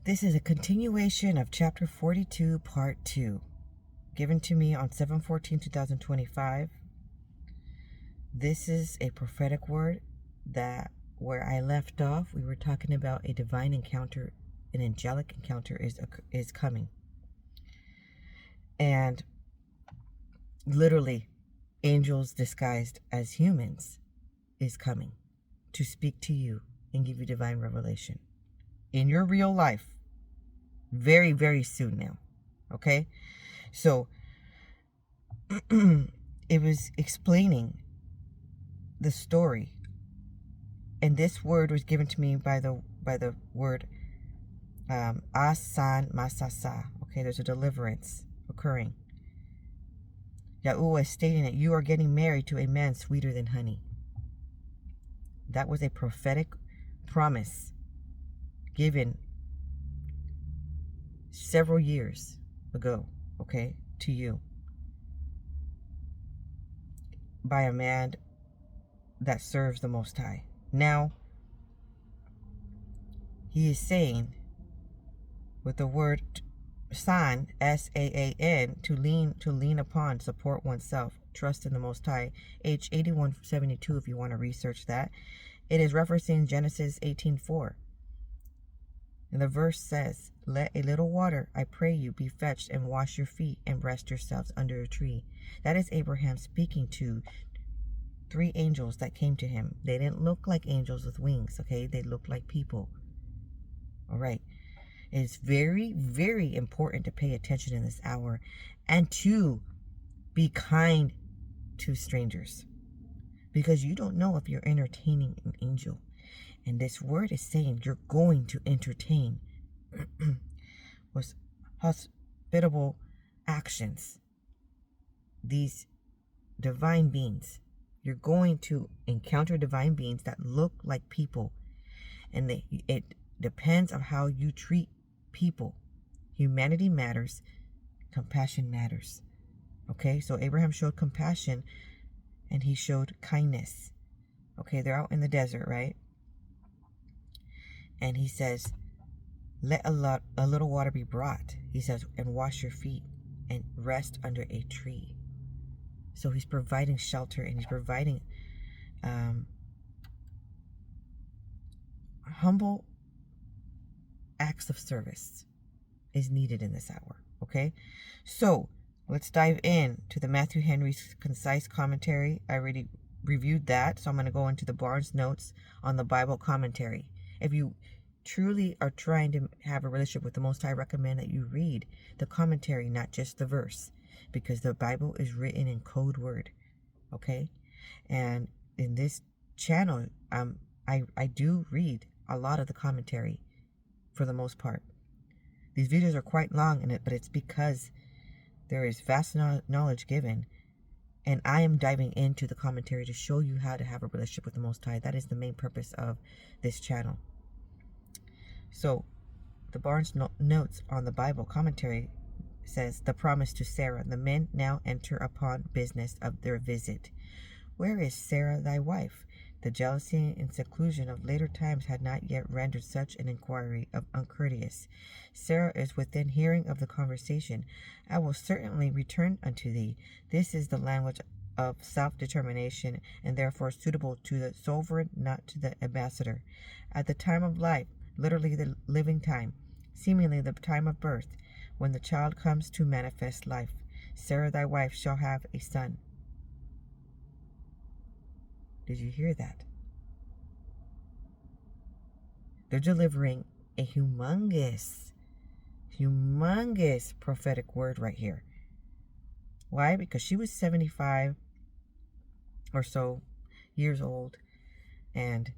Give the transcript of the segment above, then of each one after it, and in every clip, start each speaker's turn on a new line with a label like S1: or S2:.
S1: This is a continuation of chapter 42, part 2, given to me on 7/14/2025. This is a prophetic word that where I left off, we were talking about a divine encounter, an angelic encounter is coming. And literally, angels disguised as humans is coming to speak to you and give you divine revelation in your real life very, very soon now. Okay? So it was explaining the story, and this word was given to me by the word asan masasa. Okay, there's a deliverance occurring. Yahuwah is stating that you are getting married to a man sweeter than honey. That was a prophetic promise given several years ago, okay, to you by a man that serves the Most High. Now, he is saying with the word san, S-A-A-N, to lean upon, support oneself, trust in the Most High, H 8172 if you want to research that. It is referencing Genesis 18:4. And the verse says, "Let a little water, I pray you, be fetched, and wash your feet, and rest yourselves under a tree." That is Abraham speaking to 3 angels that came to him. They didn't look like angels with wings, okay? They looked like people. All right. It's very, very important to pay attention in this hour and to be kind to strangers, because you don't know if you're entertaining an angel. And this word is saying you're going to entertain was hospitable actions. These divine beings. You're going to encounter divine beings that look like people. And it depends on how you treat people. Humanity matters. Compassion matters. Okay, so Abraham showed compassion and he showed kindness. Okay, they're out in the desert, right? And he says, let a little water be brought. He says, and wash your feet and rest under a tree. So he's providing shelter, and he's providing humble acts of service is needed in this hour. Okay, so let's dive in to the Matthew Henry's concise commentary. I already reviewed that, so I'm going to go into the Barnes notes on the Bible commentary. If you truly are trying to have a relationship with the Most High, I recommend that you read the commentary, not just the verse, because the Bible is written in code word. Okay, and in this channel, I do read a lot of the commentary for the most part. These videos are quite long in it, but it's because there is vast knowledge given, and I am diving into the commentary to show you how to have a relationship with the Most High. That is the main purpose of this channel. So, the Barnes notes on the Bible commentary says, the promise to Sarah, the men now enter upon business of their visit. Where is Sarah thy wife? The jealousy and seclusion of later times had not yet rendered such an inquiry of uncourteous. Sarah is within hearing of the conversation. I will certainly return unto thee. This is the language of self-determination, and therefore suitable to the sovereign, not to the ambassador. At the time of life, literally the living time, seemingly the time of birth, when the child comes to manifest life, Sarah thy wife shall have a son. Did you hear that? They're delivering a humongous prophetic word right here. Why? Because she was 75 or so years old, and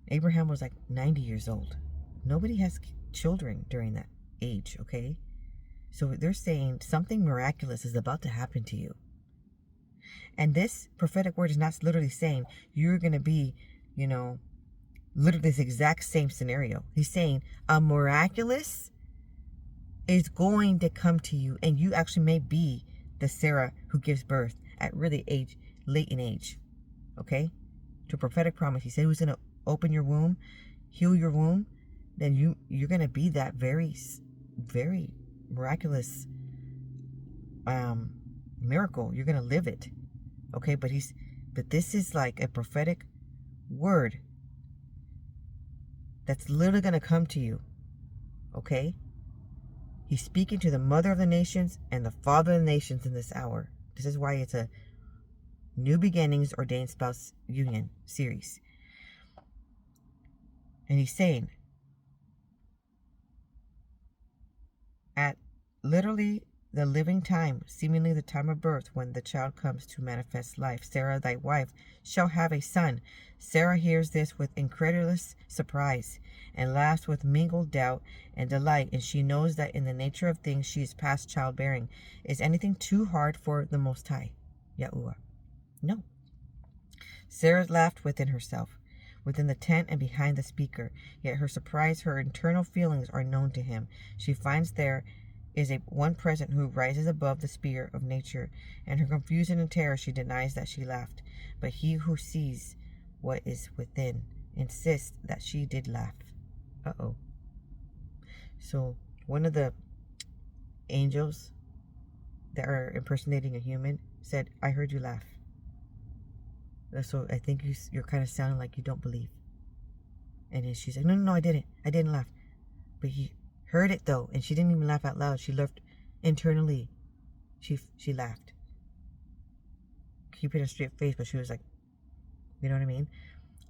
S1: Abraham was like 90 years old. Nobody has children during that age, okay? So they're saying something miraculous is about to happen to you. And this prophetic word is not literally saying you're going to be, literally this exact same scenario. He's saying a miraculous is going to come to you, and you actually may be the Sarah who gives birth at really late in age. Okay? To a prophetic promise. He said he was going to open your womb, heal your womb. then you're going to be that very, very miraculous miracle. You're going to live it. Okay, but this is like a prophetic word that's literally going to come to you. Okay? He's speaking to the mother of the nations and the father of the nations in this hour. This is why it's a New Beginnings Ordained Spouse Union series. And he's saying, at literally the living time, seemingly the time of birth, when the child comes to manifest life, Sarah, thy wife, shall have a son. Sarah hears this with incredulous surprise, and laughs with mingled doubt and delight, and she knows that in the nature of things she is past childbearing. Is anything too hard for the Most High, Yahuwah? No. Sarah laughed within herself, within the tent and behind the speaker, yet her surprise, her internal feelings are known to him. She finds there is one present who rises above the sphere of nature. In her confusion and terror she denies that she laughed, but he who sees what is within insists that she did laugh. Uh-oh. So one of the angels that are impersonating a human said, I heard you laugh. So I think you're kind of sounding like you don't believe. And then she's like, no, I didn't laugh. But he heard it though, and she didn't even laugh out loud. She laughed internally. She laughed, keeping a straight face, but she was like, you know what I mean?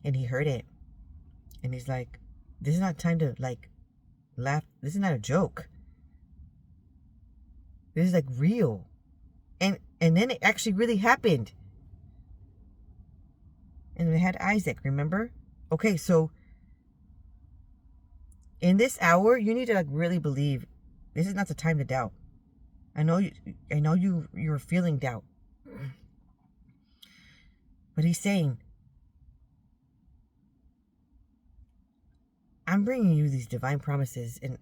S1: And he heard it, and he's like, this is not time to like laugh. This is not a joke. This is like real. And then it actually really happened. And we had Isaac, remember? Okay, so in this hour, you need to like really believe. This is not the time to doubt. I know you're feeling doubt. But he's saying, I'm bringing you these divine promises, and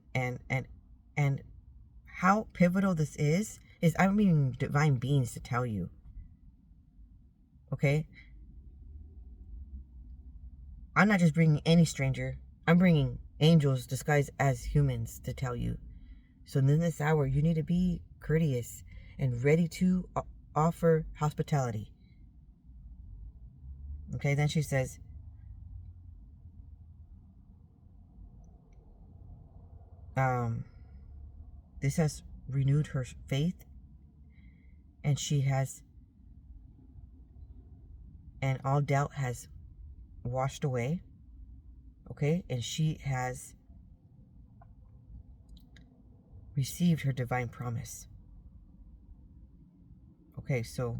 S1: how pivotal this is I'm bringing divine beings to tell you. Okay? I'm not just bringing any stranger. I'm bringing angels disguised as humans to tell you. So in this hour, you need to be courteous and ready to offer hospitality. Okay, then she says, this has renewed her faith, and all doubt has washed away. Okay, and she has received her divine promise. Okay, so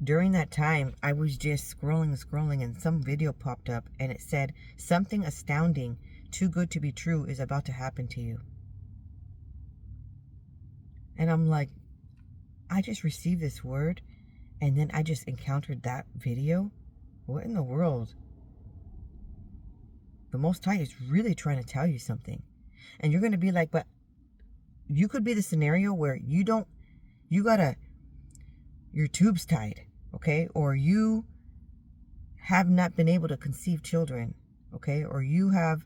S1: during that time, I was just scrolling, and some video popped up, and it said, something astounding, too good to be true, is about to happen to you. And I'm like, I just received this word, and then I just encountered that video? What in the world? The Most High is really trying to tell you something. And you're going to be like, but you could be the scenario where your tube's tied, okay? Or you have not been able to conceive children, okay? Or you have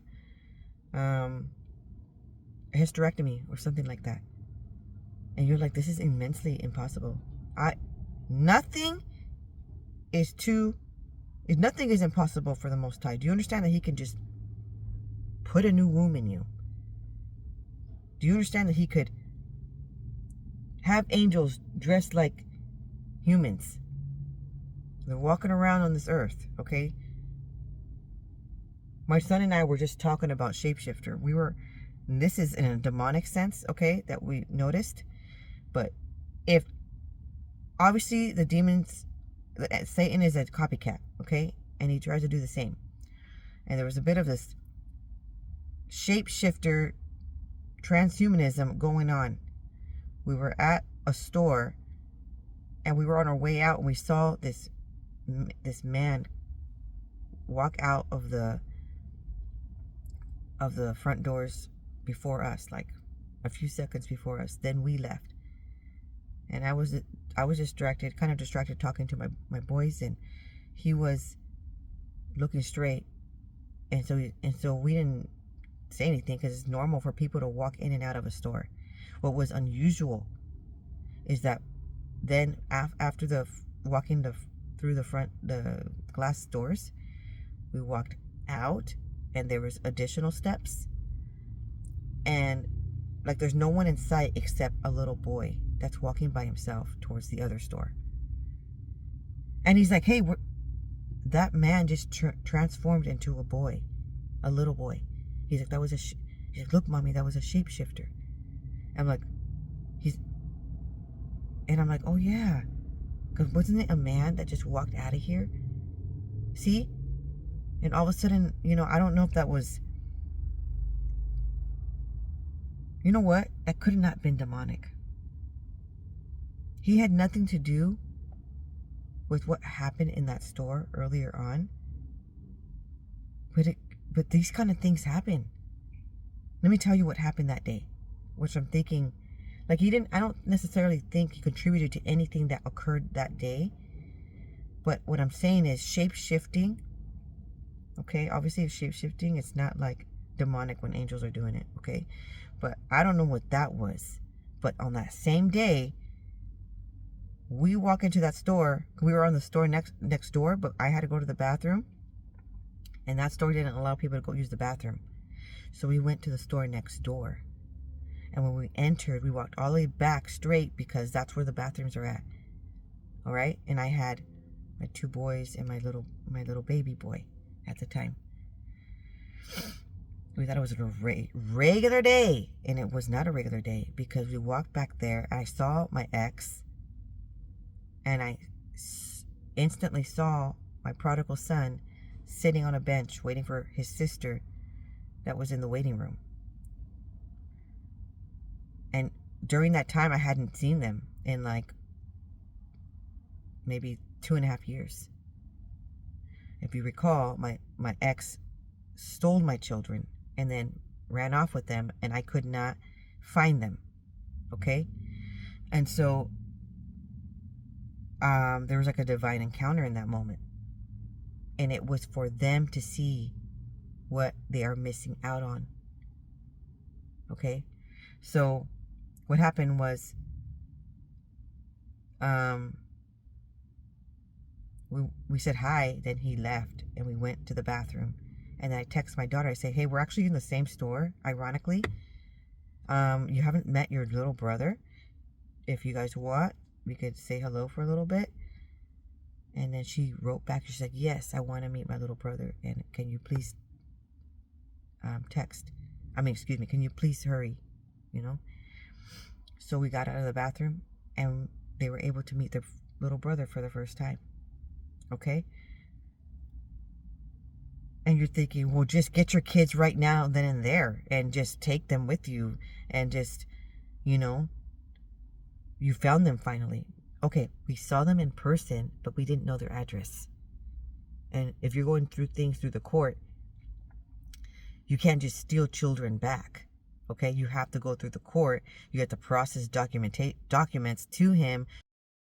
S1: a hysterectomy or something like that. And you're like, this is immensely impossible. Nothing is impossible for the Most High. Do you understand that He can just put a new womb in you? Do you understand that He could have angels dressed like humans? They're walking around on this earth, okay? My son and I were just talking about shapeshifter. This is in a demonic sense, okay, that we noticed. But if, obviously the demons, Satan is a copycat, okay? And he tries to do the same. And there was a bit of this shapeshifter transhumanism going on. We were at a store, and we were on our way out, and we saw this man walk out of the front doors before us, like a few seconds before us. Then we left. And I was distracted, kind of distracted, talking to my boys, and he was looking straight, and so we didn't say anything because it's normal for people to walk in and out of a store. What was unusual is that then after the walking through the glass doors, we walked out, and there was additional steps, and like there's no one in sight except a little boy that's walking by himself towards the other store. And he's like, hey, that man just transformed into a boy, a little boy. He's like, he's like, look, mommy, that was a shapeshifter. I'm like, I'm like, oh yeah, because wasn't it a man that just walked out of here? See? And all of a sudden, I don't know if that was, you know what? That could have not been demonic. He had nothing to do with what happened in that store earlier on. But these kind of things happen. Let me tell you what happened that day, which I'm thinking, like I don't necessarily think he contributed to anything that occurred that day. But what I'm saying is shape-shifting. Okay, obviously if shape-shifting, it's not like demonic when angels are doing it, okay? But I don't know what that was. But on that same day, we walk into that store. We were on the store next door, but I had to go to the bathroom. And that store didn't allow people to go use the bathroom. So we went to the store next door. And when we entered, we walked all the way back straight because that's where the bathrooms are at. All right? And I had my two boys and my little baby boy at the time. We thought it was a regular day. And it was not a regular day because we walked back there. I saw my ex. And I instantly saw my prodigal son sitting on a bench waiting for his sister that was in the waiting room. And during that time, I hadn't seen them in like maybe 2.5 years. If you recall, my ex stole my children and then ran off with them, and I could not find them. Okay? And so there was like a divine encounter in that moment. And it was for them to see what they are missing out on. Okay? So what happened was we said hi, then he left, and we went to the bathroom. And then I text my daughter. I say, hey, we're actually in the same store, ironically. You haven't met your little brother. If you guys want, we could say hello for a little bit. And then she wrote back. She's like, yes, I want to meet my little brother. And can you please can you please hurry? So we got out of the bathroom, and they were able to meet their little brother for the first time. Okay? And you're thinking, well, just get your kids right now, then and there, and just take them with you, and just, you found them finally. Okay, we saw them in person, but we didn't know their address. And if you're going through things through the court, you can't just steal children back. Okay, you have to go through the court. You have to process documents to him